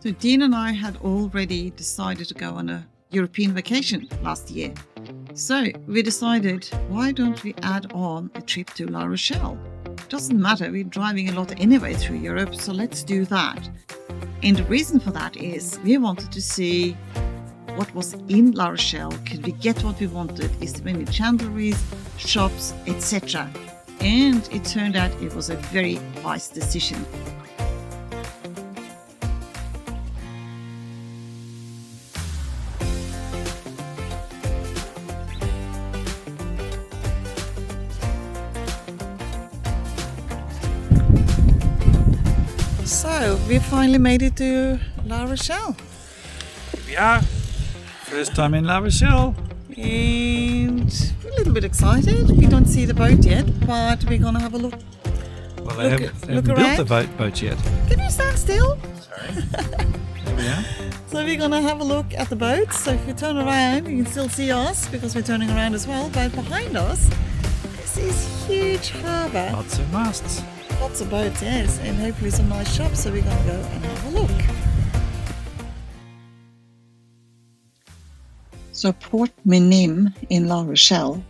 So Dean and I had already decided to go on a European vacation last year. So we decided, why don't we add on a trip to La Rochelle? Doesn't matter, we're driving a lot anyway through Europe, so let's do that. And the reason for that is we wanted to see what was in La Rochelle. Could we get what we wanted? Is there any chandleries, shops, etc.? And it turned out it was a very wise decision. So we finally made it to La Rochelle. Yeah, first time in La Rochelle. And we're a little bit excited. We don't see the boat yet, but we're gonna have a look. Well, they haven't built the boat yet. Can you stand still? Sorry. There we are. So we're gonna have a look at the boat. So if you turn around, you can still see us because we're turning around as well. But behind us, this is huge harbour. Lots of masts. Lots of boats, yes, and hopefully some nice shops. So we're gonna go and have a look. So Port Minim in La Rochelle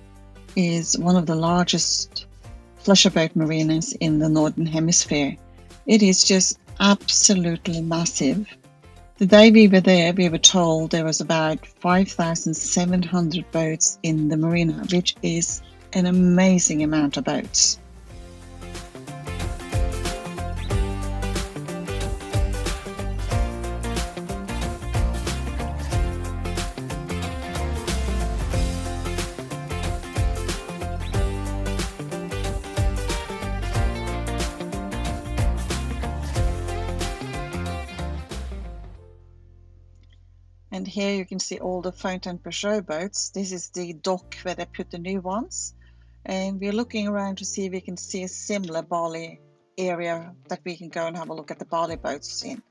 is one of the largest pleasure boat marinas in the Northern Hemisphere. It is just absolutely massive. The day we were there, we were told there was about 5,700 boats in the marina, which is an amazing amount of boats. And here you can see all the Fountain Peugeot boats. This is the dock where they put the new ones. And we're looking around to see if we can see a similar Bali area that we can go and have a look at the Bali boats in.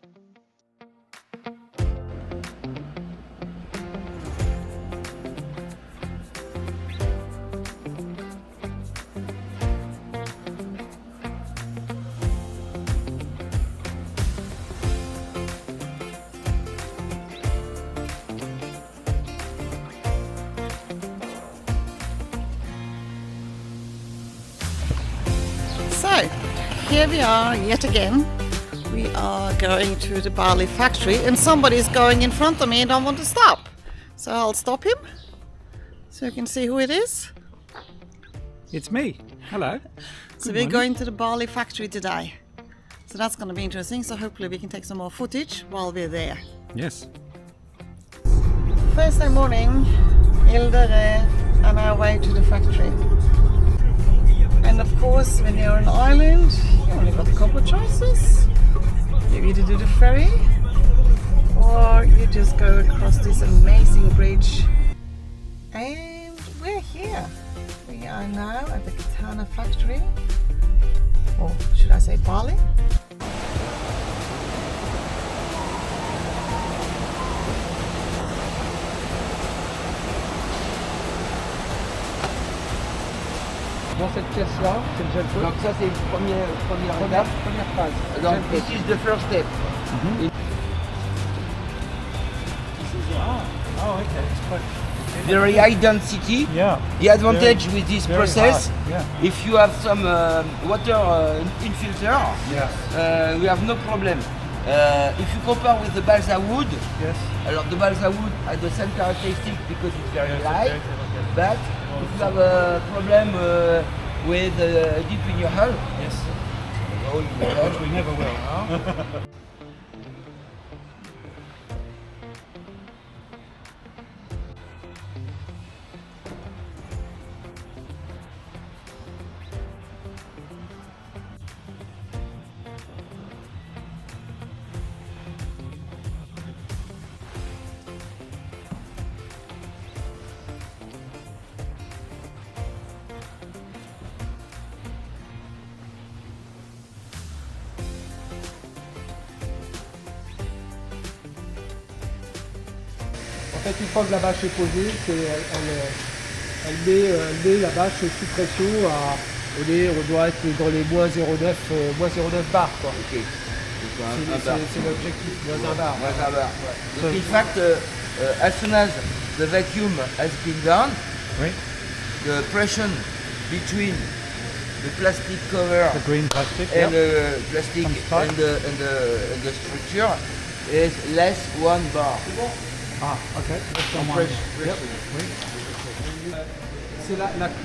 So, here we are yet again. We are going to the Bali factory and somebody's going in front of me and don't want to stop. So I'll stop him so you can see who it is. It's me. Hello. So we're going to the Bali factory today. So that's going to be interesting. So hopefully we can take some more footage while we're there. Yes. Thursday morning, Hilde on our way to the factory. And of course, when you're on an island, you only got a couple of choices. You either do the ferry, or you just go across this amazing bridge. And we're here. We are now at the Catamaran factory, or should I say Bali? Dans cette pièce-là, c'est le gel. Donc ça c'est une première étape. Première phase. Donc this is the first step. Oh, okay. It's quite Very high density. Yeah. The advantage with this very process, hard, yeah. if you have some water in filter, we have no problem. If you compare with the balsa wood, Yes. alors the balsa wood has the same characteristic because it's very Yes, light, okay. but if you have a problem with deep in your hull, Yes. oh, you Which we never will. Huh? En fait, une fois que la bâche est posée, elle met la bâche sous pression on doit être dans les -0,9 bar quoi. Okay. C'est l'objectif, moins un bar. Donc, in fact, as soon as the vacuum has been done, Oui. the pressure between the plastic cover The green plastic. and Yep. the plastic Comes tight. and the structure is less 1 bar. Ah, okay. Pressure. C'est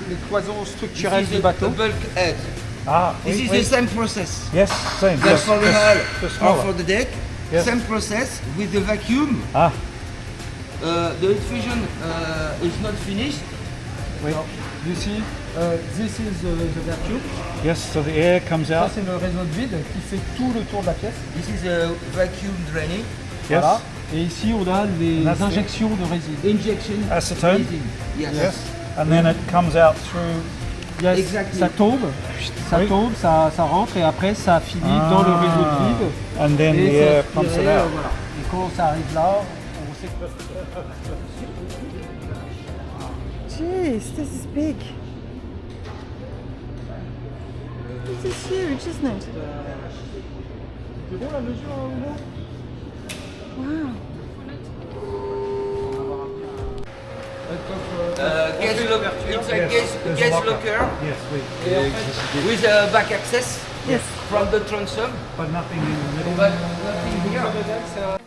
les cloisons This structurelles is du a bateau. bulkhead. Ah, This oui, is oui. the same process. Yes, same. That's Yes. for the Just hull or smaller. for the deck. Yes. Same process with the vacuum. Ah, The infusion is not finished. oui. You see, this is the vacuum. Yes, so the air comes Ça out. c'est le réseau de vide qui fait tout le tour de la pièce. This is a vacuum draining. Yes. Voilà. Et ici on a les that's it. injections de résine. Injection. Acetone. resin. Yes. Yes. And then it comes out through. Yes, Exactly. ça tombe, Oui. ça rentre et après ça finit dans le réseau de vide. And then Et the c'est air pumps it aspiré, out. voilà. Et quand ça arrive là, on sait que... Jeez, this is big. This is huge, isn't it? C'est bon la mesure, Hugo ? Wow. Gas locker. It's a There's a gas locker. locker Yes, we. with a back access Yes. from the transom. But nothing in the middle. But nothing here.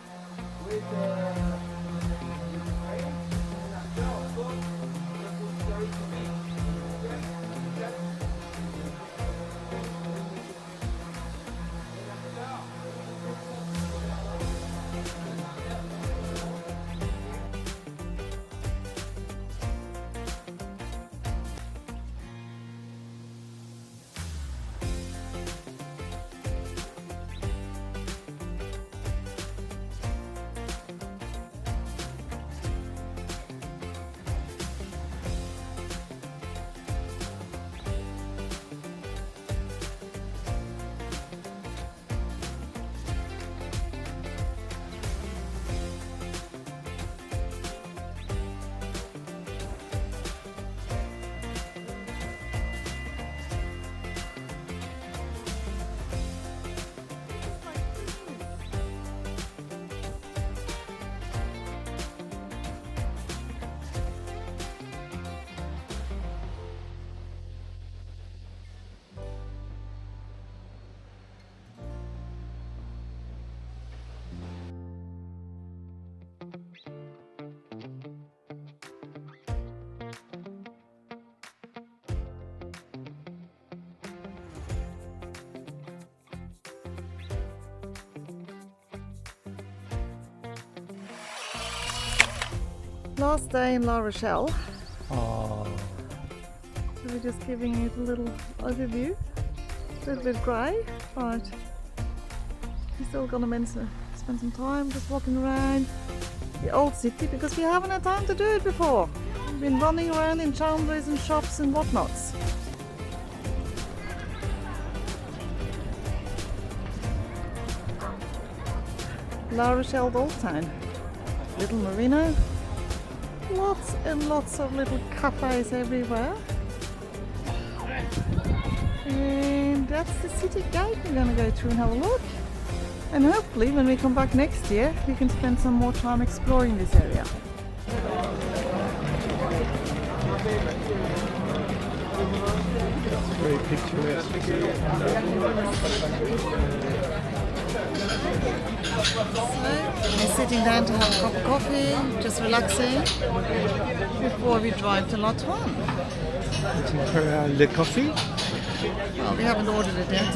Last day in La Rochelle. Oh. So we're just giving it a little overview. A little bit grey, but we're still gonna spend some time just walking around the old city because we haven't had time to do it before. We've been running around in chandleries and shops and whatnots. La Rochelle Old Town, little marina, lots and lots of little cafes everywhere. And that's the city gate we're going to go through and have a look. And hopefully when we come back next year we can spend some more time exploring this area. Very picturesque. So we're sitting down to have a cup of coffee, just relaxing before we drive to La Toine. Waiting for le coffee. Well, we haven't ordered it yet.